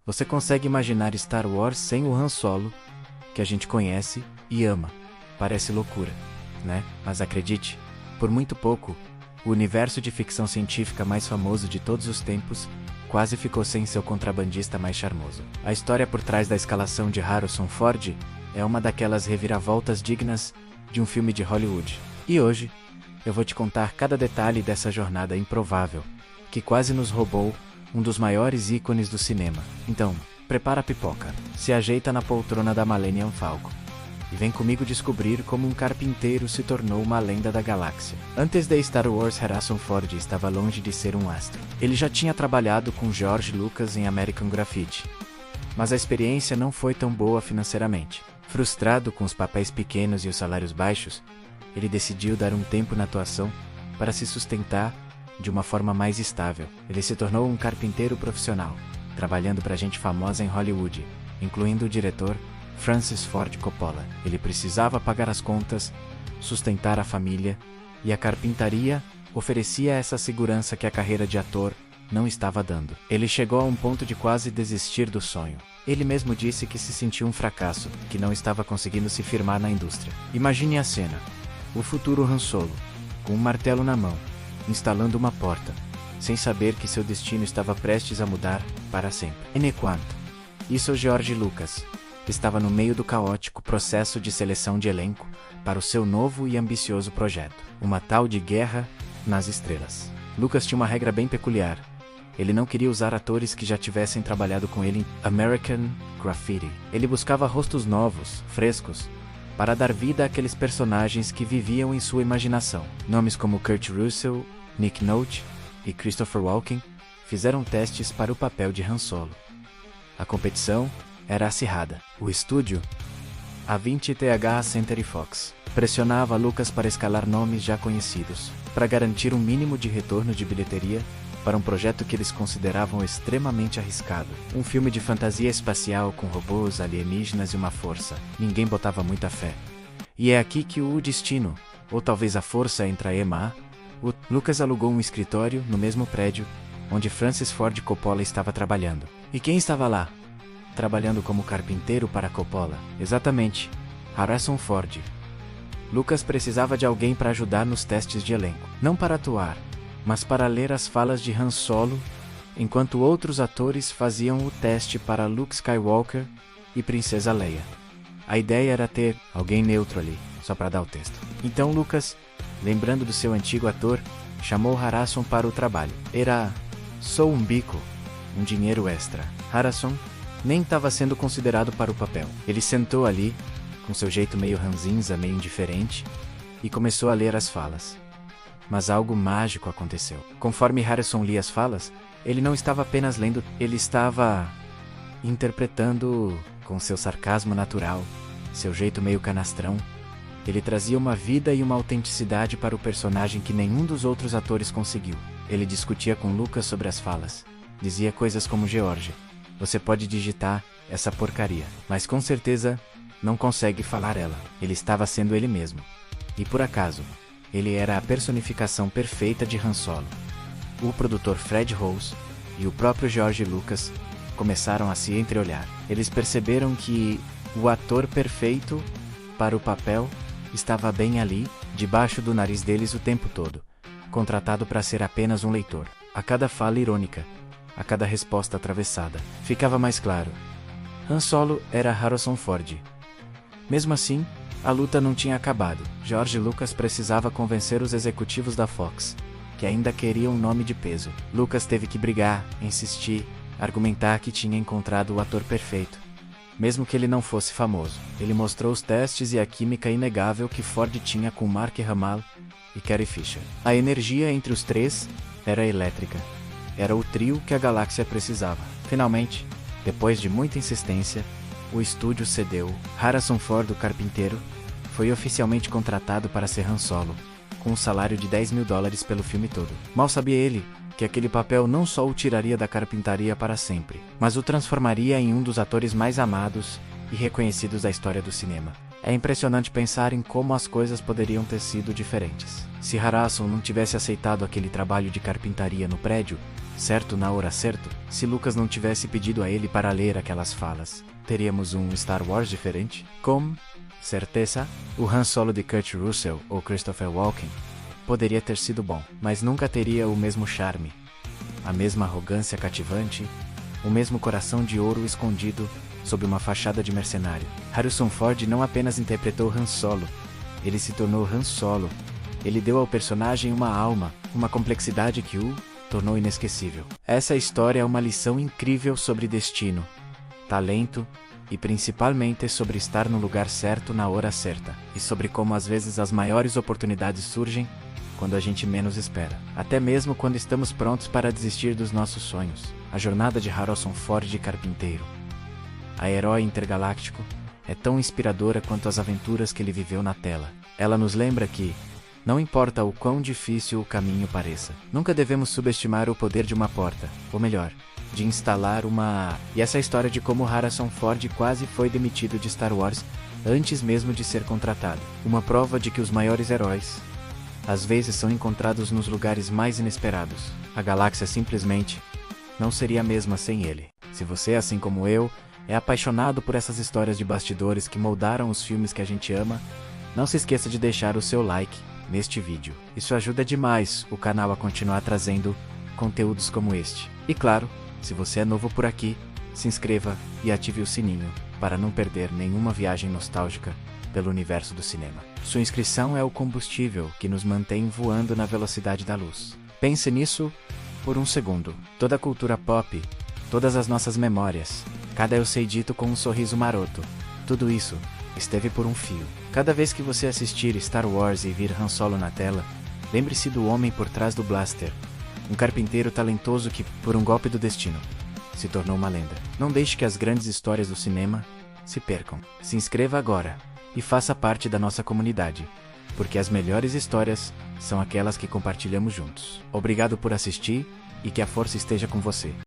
Você consegue imaginar Star Wars sem o Han Solo, que a gente conhece e ama? Parece loucura, né? Mas acredite, por muito pouco, o universo de ficção científica mais famoso de todos os tempos quase ficou sem seu contrabandista mais charmoso. A história por trás da escalação de Harrison Ford é uma daquelas reviravoltas dignas de um filme de Hollywood. E hoje, eu vou te contar cada detalhe dessa jornada improvável, que quase nos roubou um dos maiores ícones do cinema. Então, prepara a pipoca, se ajeita na poltrona da Millennium Falcon e vem comigo descobrir como um carpinteiro se tornou uma lenda da galáxia. Antes de Star Wars, Harrison Ford estava longe de ser um astro. Ele já tinha trabalhado com George Lucas em American Graffiti, mas a experiência não foi tão boa financeiramente. Frustrado com os papéis pequenos e os salários baixos, ele decidiu dar um tempo na atuação para se sustentar de uma forma mais estável. Ele se tornou um carpinteiro profissional, trabalhando para gente famosa em Hollywood, incluindo o diretor Francis Ford Coppola. Ele precisava pagar as contas, sustentar a família, e a carpintaria oferecia essa segurança que a carreira de ator não estava dando. Ele chegou a um ponto de quase desistir do sonho. Ele mesmo disse que se sentiu um fracasso, que não estava conseguindo se firmar na indústria. Imagine a cena: o futuro Han Solo, com um martelo na mão, instalando uma porta, sem saber que seu destino estava prestes a mudar para sempre. Enquanto isso, George Lucas estava no meio do caótico processo de seleção de elenco para o seu novo e ambicioso projeto, uma tal de Guerra nas Estrelas. Lucas tinha uma regra bem peculiar. Ele não queria usar atores que já tivessem trabalhado com ele em American Graffiti. Ele buscava rostos novos, frescos, para dar vida àqueles personagens que viviam em sua imaginação. Nomes como Kurt Russell, Nick Nolte e Christopher Walken fizeram testes para o papel de Han Solo. A competição era acirrada. O estúdio, a 20th Century Fox, pressionava Lucas para escalar nomes já conhecidos, para garantir um mínimo de retorno de bilheteria para um projeto que eles consideravam extremamente arriscado. Um filme de fantasia espacial com robôs, alienígenas e uma força. Ninguém botava muita fé. E é aqui que o destino, ou talvez a força, entra a EMA. Lucas alugou um escritório no mesmo prédio onde Francis Ford Coppola estava trabalhando. E quem estava lá, trabalhando como carpinteiro para Coppola? Exatamente, Harrison Ford. Lucas precisava de alguém para ajudar nos testes de elenco. Não para atuar, mas para ler as falas de Han Solo, enquanto outros atores faziam o teste para Luke Skywalker e Princesa Leia. A ideia era ter alguém neutro ali, só para dar o texto. Então Lucas, lembrando do seu antigo ator, chamou Harrison para o trabalho. Era só um bico, um dinheiro extra. Harrison nem estava sendo considerado para o papel. Ele sentou ali, com seu jeito meio ranzinza, meio indiferente, e começou a ler as falas. Mas algo mágico aconteceu. Conforme Harrison lia as falas, ele não estava apenas lendo, ele estava interpretando com seu sarcasmo natural, seu jeito meio canastrão. Ele trazia uma vida e uma autenticidade para o personagem que nenhum dos outros atores conseguiu. Ele discutia com Lucas sobre as falas. Dizia coisas como: George, você pode digitar essa porcaria, mas com certeza não consegue falar ela. Ele estava sendo ele mesmo. E por acaso, ele era a personificação perfeita de Han Solo. O produtor Fred Rose e o próprio George Lucas começaram a se entreolhar. Eles perceberam que o ator perfeito para o papel estava bem ali, debaixo do nariz deles o tempo todo, contratado para ser apenas um leitor. A cada fala irônica, a cada resposta atravessada, ficava mais claro: Han Solo era Harrison Ford. Mesmo assim, a luta não tinha acabado. George Lucas precisava convencer os executivos da Fox, que ainda queriam um nome de peso. Lucas teve que brigar, insistir, argumentar que tinha encontrado o ator perfeito, mesmo que ele não fosse famoso. Ele mostrou os testes e a química inegável que Ford tinha com Mark Hamill e Carrie Fisher. A energia entre os três era elétrica. Era o trio que a galáxia precisava. Finalmente, depois de muita insistência, o estúdio cedeu. Harrison Ford, o carpinteiro, foi oficialmente contratado para ser Han Solo, com um salário de $10 mil pelo filme todo. Mal sabia ele que aquele papel não só o tiraria da carpintaria para sempre, mas o transformaria em um dos atores mais amados e reconhecidos da história do cinema. É impressionante pensar em como as coisas poderiam ter sido diferentes. Se Harrison não tivesse aceitado aquele trabalho de carpintaria no prédio, certo na hora certa, se Lucas não tivesse pedido a ele para ler aquelas falas, teríamos um Star Wars diferente? Com certeza, o Han Solo de Kurt Russell ou Christopher Walken poderia ter sido bom, mas nunca teria o mesmo charme, a mesma arrogância cativante, o mesmo coração de ouro escondido sob uma fachada de mercenário. Harrison Ford não apenas interpretou Han Solo, ele se tornou Han Solo. Ele deu ao personagem uma alma, uma complexidade que o tornou inesquecível. Essa história é uma lição incrível sobre destino, talento e principalmente sobre estar no lugar certo na hora certa, e sobre como às vezes as maiores oportunidades surgem quando a gente menos espera, até mesmo quando estamos prontos para desistir dos nossos sonhos. A jornada de Harrison Ford de carpinteiro, a herói intergaláctico, é tão inspiradora quanto as aventuras que ele viveu na tela. Ela nos lembra que, não importa o quão difícil o caminho pareça, nunca devemos subestimar o poder de uma porta, ou melhor, de instalar uma... E essa história de como Harrison Ford quase foi demitido de Star Wars antes mesmo de ser contratado. Uma prova de que os maiores heróis, às vezes, são encontrados nos lugares mais inesperados. A galáxia simplesmente não seria a mesma sem ele. Se você, assim como eu, é apaixonado por essas histórias de bastidores que moldaram os filmes que a gente ama, não se esqueça de deixar o seu like neste vídeo. Isso ajuda demais o canal a continuar trazendo conteúdos como este. E claro, se você é novo por aqui, se inscreva e ative o sininho para não perder nenhuma viagem nostálgica pelo universo do cinema. Sua inscrição é o combustível que nos mantém voando na velocidade da luz. Pense nisso por um segundo. Toda a cultura pop, todas as nossas memórias, cada eu sei dito com um sorriso maroto, tudo isso esteve por um fio. Cada vez que você assistir Star Wars e vir Han Solo na tela, lembre-se do homem por trás do blaster, um carpinteiro talentoso que, por um golpe do destino, se tornou uma lenda. Não deixe que as grandes histórias do cinema se percam. Se inscreva agora e faça parte da nossa comunidade, porque as melhores histórias são aquelas que compartilhamos juntos. Obrigado por assistir e que a força esteja com você.